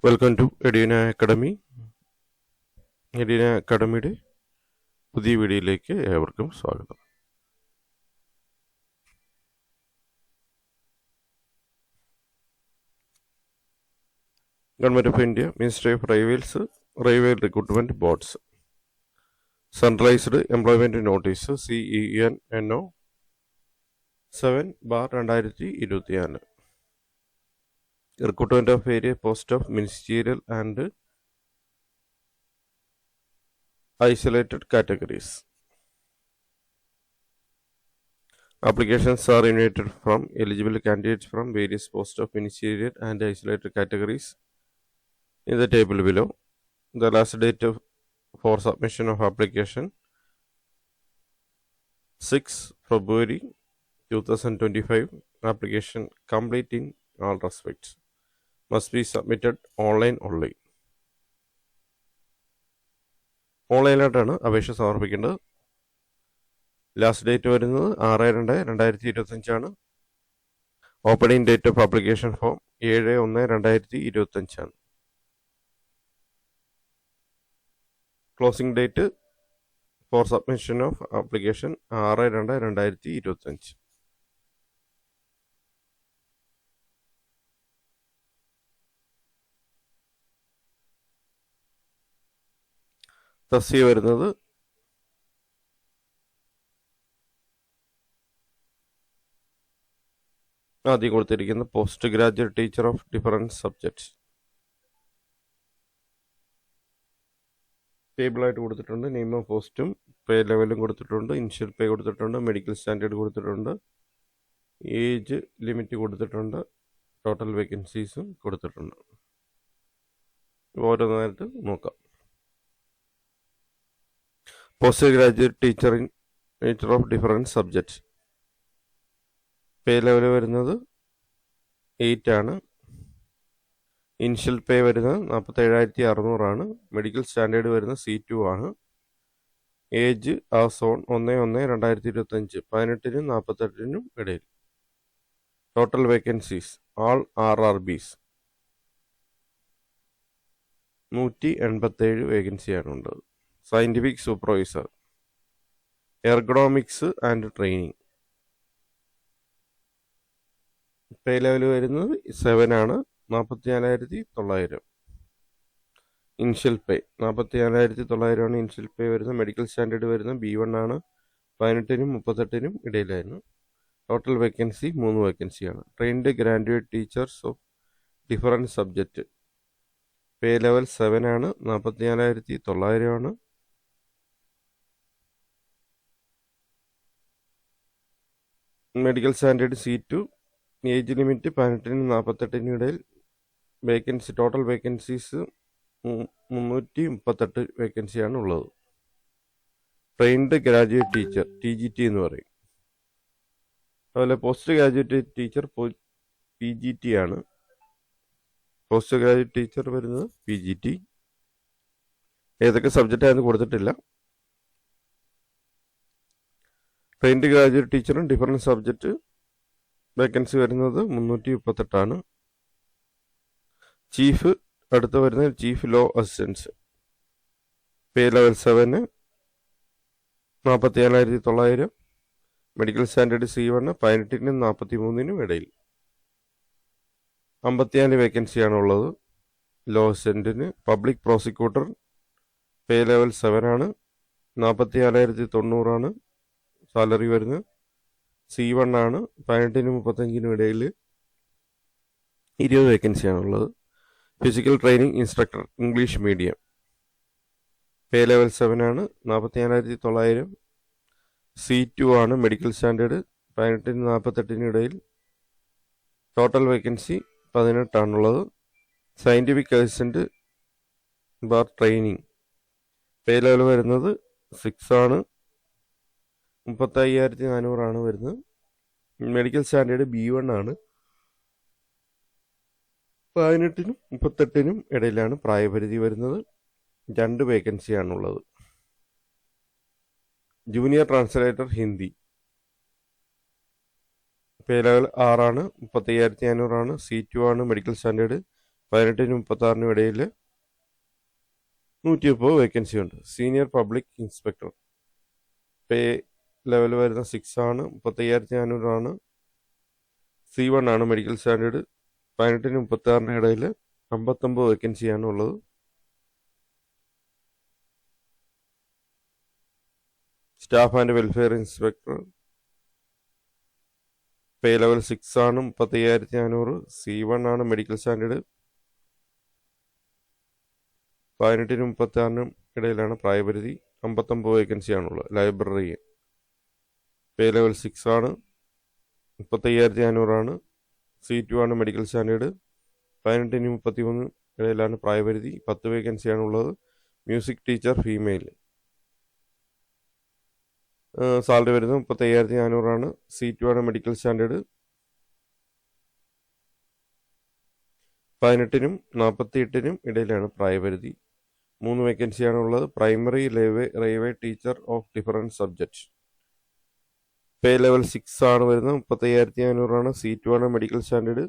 Welcome to Edina Academy. Edina അക്കാഡമിയുടെ പുതിയ വീഡിയോയിലേക്ക് ഏവർക്കും സ്വാഗതം. Government of India, ministry of railways, railway recruitment boards, centralised employment notice CENNO 7/2024. Recruitment of various posts of ministerial and isolated categories. Applications are invited from eligible candidates from various posts of ministerial and isolated categories in the table below. The last date for submission of application 6 February 2025. Application complete in all respects. Must be submitted online only. ഓൺലൈനായിട്ടാണ് അപേക്ഷ സമർപ്പിക്കേണ്ടത്. Last date വരുന്നത് 6/2/2025. Opening date of application form 7/1/2025. Closing date for submission of application 6/2/2025. തസ്തിക വരുന്നത് ആദ്യം കൊടുത്തിരിക്കുന്ന post graduate teacher of different subjects ടേബിളായിട്ട് കൊടുത്തിട്ടുണ്ട്. നെയിം ഓഫ് പോസ്റ്റും പേ ലെവലും കൊടുത്തിട്ടുണ്ട്. ഇനിഷ്യൽ പേ കൊടുത്തിട്ടുണ്ട്. മെഡിക്കൽ സ്റ്റാൻഡേർഡ് കൊടുത്തിട്ടുണ്ട്. ഏജ് ലിമിറ്റ് കൊടുത്തിട്ടുണ്ട്. ടോട്ടൽ വേക്കൻസീസും കൊടുത്തിട്ടുണ്ട്. ഓരോന്നായിട്ട് നോക്കാം. Post graduate teacher of different subjects pay level വരുന്നത് 8 ആണ്. ഇനിഷ്യൽ പേ വരുന്നത് 47,600 ആണ്. മെഡിക്കൽ സ്റ്റാൻഡേർഡ് വരുന്നത് C2 ആണ്. ഏജ് ആസ് ഓൺ 1/1/2025 18-നും 48-നും ഇടയിൽ. ടോട്ടൽ വേക്കൻസീസ് ആൾ RRBs 187 വേക്കൻസിയാണുള്ളത്. Scientific supervisor, ergonomics and training pay level വരുന്നത് 7 ആണ്. 44,900. ഇനിഷ്യൽ പേ 44,900 ആണ് ഇനിഷ്യൽ പേ വരുന്നത്. മെഡിക്കൽ സ്റ്റാൻഡേർഡ് വരുന്നത് B1 ആണ്. 18-നും 38-നും ഇടയിലായിരുന്നു. ടോട്ടൽ വേക്കൻസി 3 വേക്കൻസിയാണ്. Trained graduate teachers of different subject pay level 7 ആണ്. 44,900 ആണ്. Medical standard C2. Age limit 18-നും 48-നും ഇടയിൽ. വേക്കൻസി ടോട്ടൽ വേക്കൻസീസ് 338 വേക്കൻസിയാണ് ഉള്ളത്. ട്രെയിൻഡ് ഗ്രാജുവേറ്റ് ടീച്ചർ TGT എന്ന് പറയും. അതുപോലെ പോസ്റ്റ് ഗ്രാജുവേറ്റ് ടീച്ചർ PGT ആണ്. പോസ്റ്റ് ഗ്രാജുവേറ്റ് ടീച്ചർ വരുന്നത് PGT. ഏതൊക്കെ സബ്ജക്റ്റാണെന്ന് കൊടുത്തിട്ടില്ല. ട്രെയിൻഡ് ഗ്രാജുവേറ്റ് ടീച്ചറും ഡിഫറൻറ്റ് സബ്ജക്റ്റ് വേക്കൻസി വരുന്നത് 338 ആണ്. ചീഫ് അടുത്ത് വരുന്നത് chief law assistance pay level 7 44,900. Medical standard C1 18-നും 43-നും ഇടയിൽ. 54 വേക്കൻസിയാണ് ഉള്ളത്. ലോ അസിസ്റ്റൻറ്റിന്. പബ്ലിക് പ്രോസിക്യൂട്ടർ പേ ലെവൽ 7 ആണ്. 44,900 ആണ് സാലറി വരുന്നത്. C1 ആണ്. 18-നും 35-നും ഇടയിൽ 20 വേക്കൻസിയാണുള്ളത്. Physical training instructor English medium pay level 7 ആണ്. 44,900. C2 ആണ്. മെഡിക്കൽ സ്റ്റാൻഡേർഡ് 18-നും 48-നും ഇടയിൽ. ടോട്ടൽ വേക്കൻസി 18 ആണുള്ളത്. Scientific assistant training pay level വരുന്നത് 6 ആണ്. 35,400 ആണ് വരുന്നത്. മെഡിക്കൽ സ്റ്റാൻഡേർഡ് B1 ആണ്. 18-നും 38-നും ഇടയിലാണ് പ്രായപരിധി വരുന്നത്. 2 വേക്കൻസിയാണുള്ളത്. Junior translator Hindi pay level 6 ആണ്. 35,500 ആണ്. C2 ആണ്. മെഡിക്കൽ സ്റ്റാൻഡേർഡ് 18-നും 36-നും ഇടയിൽ 130 വേക്കൻസി ഉണ്ട്. സീനിയർ പബ്ലിക് ഇൻസ്പെക്ടർ പേ ലെവൽ വരുന്ന 6 ആണ്, 35,400 ആണ്. C1 ആണ് മെഡിക്കൽ സ്റ്റാൻഡേർഡ്. 18-നും 36-നും ഇടയിൽ 59 വേക്കൻസിയാണ് ഉള്ളത്. Staff and welfare inspector pay level 6 ആണ്, 35,400. C1 ആണ് മെഡിക്കൽ സ്റ്റാൻഡേർഡ്. 18-നും 36-നും ഇടയിലാണ് പ്രായപരിധി. 59 വേക്കൻസിയാണുള്ളത്. ലൈബ്രറി പേ ലെവൽ 6 ആണ്, 35,400 ആണ്. C2 ആണ് മെഡിക്കൽ സ്റ്റാൻഡേർഡ്. 18-നും 33-നും ഇടയിലാണ് പ്രായപരിധി. 10 വേക്കൻസിയാണുള്ളത്. മ്യൂസിക് ടീച്ചർ ഫീമെയിൽ സാലറി വരുന്നത് 35,400 ആണ്. C2 ആണ് മെഡിക്കൽ സ്റ്റാൻഡേർഡ്. 18-നും 48-നും ഇടയിലാണ് പ്രായപരിധി. 3 വേക്കൻസിയാണ് ഉള്ളത്. Primary railway teacher of different subjects pay level 6 ആണ് വരുന്നത്. 35,400 ആണ്. C2 ആണ് medical standard.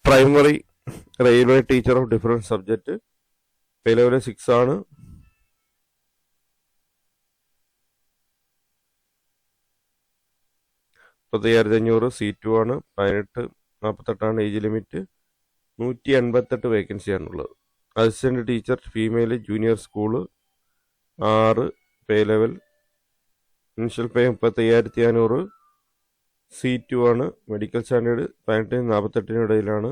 Primary railway teacher of different subject pay level 6 ആണ്. 35,500. C2 ആണ്. 18-48 ഏജ് ലിമിറ്റ്. 188 വേക്കൻസിയാണുള്ളത്. Assistant teacher female junior school 6 pay level. Initial pay 35,500. C2 ആണ് medical standard. 18-നും 48-നും ഇടയിലാണ്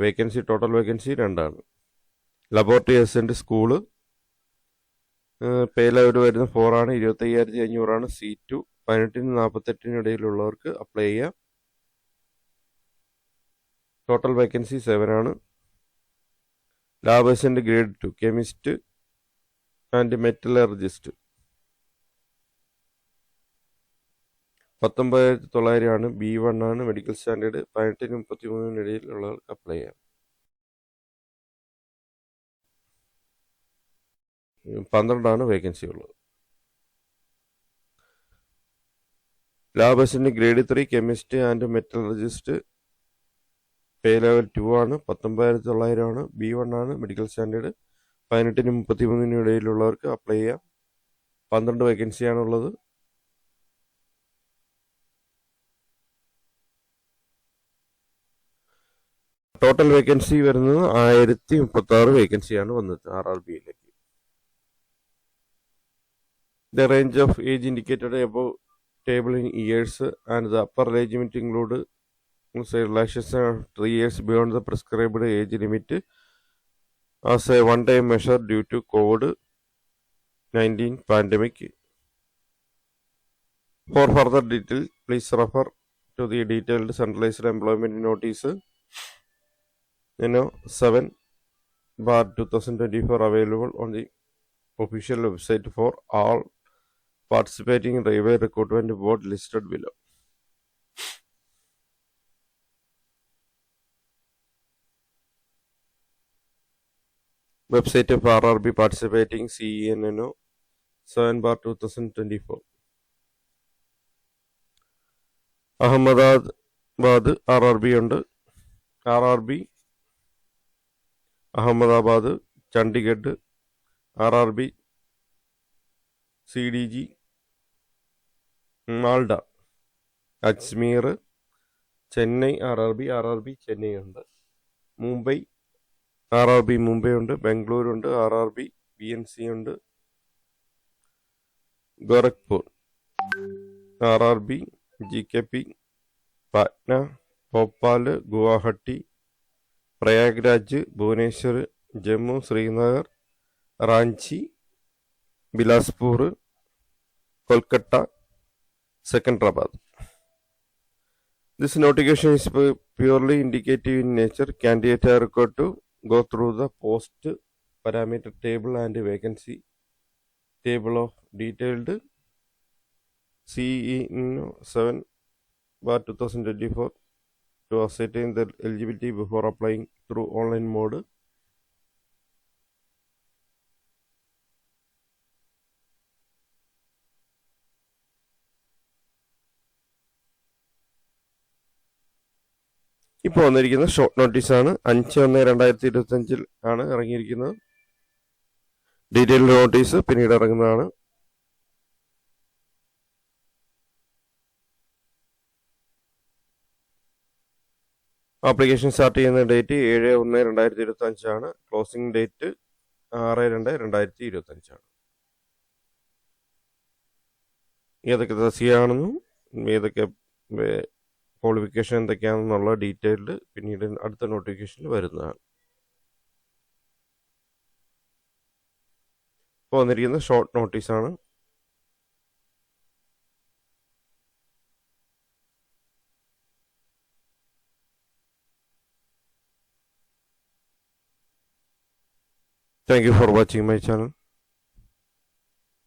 vacancy. Total vacancy 2 ആണ്. ലബോറട്ടറി അസിസ്റ്റന്റ് സ്കൂള് പേ level വരുന്നത് 4 ആണ്. 25,500 ആണ്. C2 18-നും 48-നും ഇടയിലുള്ളവർക്ക് apply ചെയ്യാം. ടോട്ടൽ വേക്കൻസി 7 ആണ്. Lab assistant grade 2 chemist and മെറ്റലർജിസ്റ്റ് 19,900 ആണ്. B1 ആണ് മെഡിക്കൽ സ്റ്റാൻഡേർഡ്. 18-നും 33-നും ഇടയിലുള്ളവർക്ക് അപ്ലൈ ചെയ്യാം. 12 ആണ് വേക്കൻസി ഉള്ളത്. Lab assistant grade 3 chemist and മെറ്റലർജിസ്റ്റ് pay level 2 ആണ്. 19,900 ആണ്. B1 ആണ് മെഡിക്കൽ സ്റ്റാൻഡേർഡ്. 18-നും 33-നും ഇടയിലുള്ളവർക്ക് അപ്ലൈ ചെയ്യാം. 12 വേക്കൻസിയാണുള്ളത്. ടോട്ടൽ വേക്കൻസി വരുന്നത് 1036 വേക്കൻസിയാണ് വന്നത് RRBയിലേക്ക്. The range of age indicated above table in years and the upper age limit include relaxation of 3 years beyond the prescribed age limit as a one-time measure due to COVID-19 pandemic. For further details, please refer to the detailed centralized employment notice 7/2024 available on the official website for all participating railway recruitment board listed below. Website of RRB participating CENNO 7/2024. Ahmedabad RRB ഉണ്ട്. RRB Ahmedabad, Chandigarh RRB, CDG Malda, Ajmer, Chennai RRB Chennai ഉണ്ട്. Mumbai RRB Mumbai ഉണ്ട്. ബാംഗ്ലൂർ ഉണ്ട്. RRB BNC ഉണ്ട്. Gorakhpur RRB GKP, Patna, Bhopal, Guwahati, Prayagraj, Bhubaneswar, Jammu, Srinagar, Ranchi, Bilaspur, Kolkata, Secunderabad. This notification is purely indicative in nature. Candidates are required to go through the post parameter table and vacancy table of detailed CE 7/2024 to ascertain the eligibility before applying through online mode. ഇപ്പോൾ വന്നിരിക്കുന്ന short നോട്ടീസാണ്. 5/1/2025 ആണ് ഇറങ്ങിയിരിക്കുന്നത്. Detailed notice പിന്നീട് ഇറങ്ങുന്നതാണ്. Application start ചെയ്യുന്ന date 7/1/2025 ആണ്. Closing date 6/2/2025 ആണ്. ഏതൊക്കെ തസ്തികയാണെന്നും ഏതൊക്കെ qualification എന്തൊക്കെയാണെന്നുള്ള detailed പിന്നീട് അടുത്ത നോട്ടിഫിക്കേഷനിൽ വരുന്നതാണ്. ഇപ്പോൾ വന്നിരിക്കുന്ന short നോട്ടീസാണ്. Thank you for watching my channel.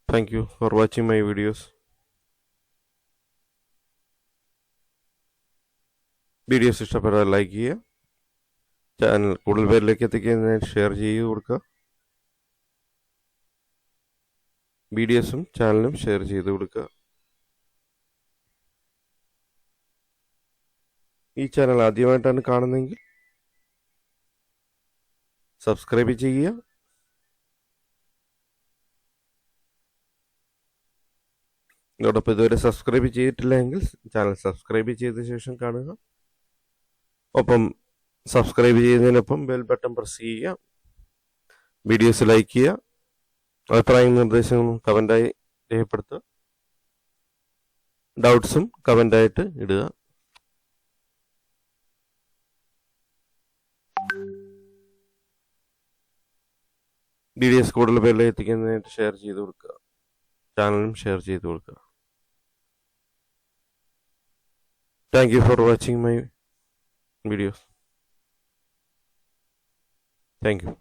Thank you for watching my videos. Videos ഇഷ്ടപ്പെട്ടാൽ ലൈക്ക് ചെയ്യുക. ചാനൽ കൂടുതൽ പേരിലേക്ക് എത്തിക്കുന്നതിനായിട്ട് ഷെയർ ചെയ്ത് കൊടുക്കുക. വീഡിയോസും ചാനലും ഷെയർ ചെയ്ത് കൊടുക്കുക. ഈ ചാനൽ ആദ്യമായിട്ടാണ് കാണുന്നതെങ്കിൽ സബ്സ്ക്രൈബ് ചെയ്യുക. ഇതോടൊപ്പം ഇതുവരെ സബ്സ്ക്രൈബ് ചെയ്തിട്ടില്ല എങ്കിൽ ചാനൽ സബ്സ്ക്രൈബ് ചെയ്ത ശേഷം കാണുക. ഒപ്പം സബ്സ്ക്രൈബ് ചെയ്യുന്നതിനൊപ്പം ബെൽ ബട്ടൺ പ്രസ് ചെയ്യുക. വീഡിയോസ് ലൈക്ക് ചെയ്യുക. അഭിപ്രായങ്ങളും നിർദ്ദേശങ്ങളും കമൻ്റായി രേഖപ്പെടുത്തുക. ഡൗട്ട്സും കമൻ്റായിട്ട് ഇടുക. വീഡിയോസ് കൂടുതൽ പേരിലേക്ക് എത്തിക്കുന്നതിനായിട്ട് ഷെയർ ചെയ്ത് കൊടുക്കുക. ചാനലും ഷെയർ ചെയ്ത് കൊടുക്കുക. Thank you for watching my videos. Thank you.